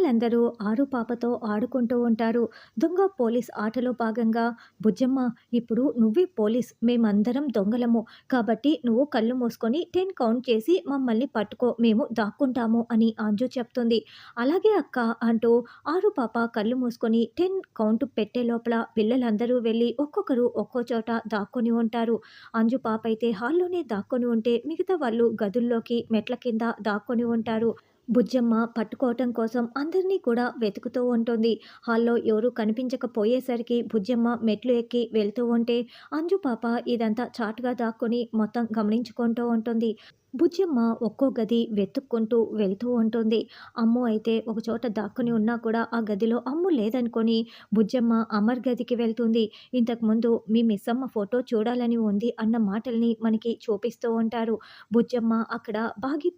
పిల్లలందరూ ఆరు పాపతో ఆడుకుంటూ ఉంటారు. దొంగ పోలీస్ ఆటలో భాగంగా బుజ్జమ్మ, ఇప్పుడు నువ్వే పోలీస్, మేమందరం దొంగలము. కాబట్టి నువ్వు కళ్ళు మూసుకొని 10 కౌంట్ చేసి మమ్మల్ని పట్టుకో, మేము దాక్కుంటాము అని అంజు చెప్తుంది. అలాగే అక్క అంటూ ఆరు పాప కళ్ళు మూసుకొని 10 కౌంట్ పెట్టే లోపల పిల్లలందరూ వెళ్ళి ఒక్కొక్కరు ఒక్కో చోట దాక్కొని ఉంటారు. అంజు పాప అయితే హాల్లోనే దాక్కొని ఉంటే మిగతా వాళ్ళు గదుల్లోకి మెట్ల కింద దాక్కొని ఉంటారు. బుజ్జమ్మ పట్టుకోవటం కోసం అందరినీ కూడా వెతుకుతూ ఉంటుంది. హాల్లో ఎవరు కనిపించకపోయేసరికి బుజ్జమ్మ మెట్లు ఎక్కి వెళ్తూ ఉంటే అంజు పాప ఇదంతా చాటుగా దాక్కొని మొత్తం గమనించుకుంటూ ఉంటుంది. బుజ్జమ్మ ఒక్కో గది వెతుక్కుంటూ వెళ్తూ ఉంటుంది. అమ్ము అయితే ఒకచోట దాక్కుని ఉన్నా కూడా ఆ గదిలో అమ్ము లేదనుకొని బుజ్జమ్మ అమర్ గదికి వెళ్తుంది. ఇంతకుముందు మీ మిస్సమ్మ ఫోటో చూడాలని ఉంది అన్న మాటల్ని మనకి చూపిస్తూ ఉంటారు. బుజ్జమ్మ అక్కడ బాగి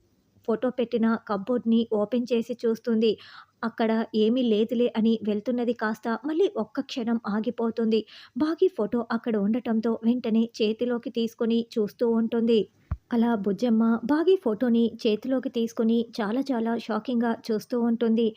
ఫోటో పెట్టిన కప్‌బోర్డ్‌ని ఓపెన్ చేసి చూస్తుంది. అక్కడ ఏమీ లేదులే అని వెళ్తున్నది కాస్త మళ్ళీ ఒక్క క్షణం ఆగిపోతుంది. బాగీ ఫోటో అక్కడ ఉండటంతో వెంటనే చేతిలోకి తీసుకొని చూస్తూ ఉంటుంది. అలా బుజ్జమ్మ బాగీ ఫోటోని చేతిలోకి తీసుకొని చాలా చాలా షాకింగ్‌గా చూస్తూ ఉంటుంది.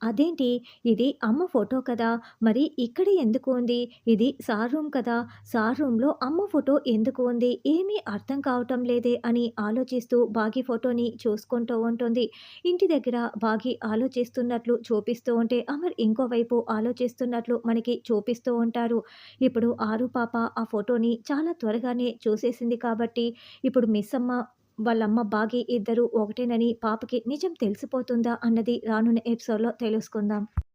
అదేంటి, ఇది అమ్మ ఫోటో కదా! మరి ఇక్కడ ఎందుకు ఉంది? ఇది సార్ రూమ్ కదా! సార్ రూమ్‌లో అమ్మ ఫోటో ఎందుకు ఉంది? ఏమీ అర్థం కావటం లేదే అని ఆలోచిస్తూ బాగీ ఫోటోని చూసుకుంటూ ఉంటుంది. ఇంటి దగ్గర బాగీ ఆలోచిస్తున్నట్లు చూపిస్తూ ఉంటే అమర్ ఇంకోవైపు ఆలోచిస్తున్నట్లు మనకి చూపిస్తూ ఉంటారు. ఇప్పుడు ఆరు పాప ఆ ఫోటోని చాలా త్వరగానే చూసేసింది కాబట్టి ఇప్పుడు మిస్ అమ్మ, వాళ్ళమ్మ బాగి ఇద్దరూ ఒకటేనని పాపకి నిజం తెలిసిపోతుందా అన్నది రానున్న ఎపిసోడ్‌లో తెలుసుకుందాం.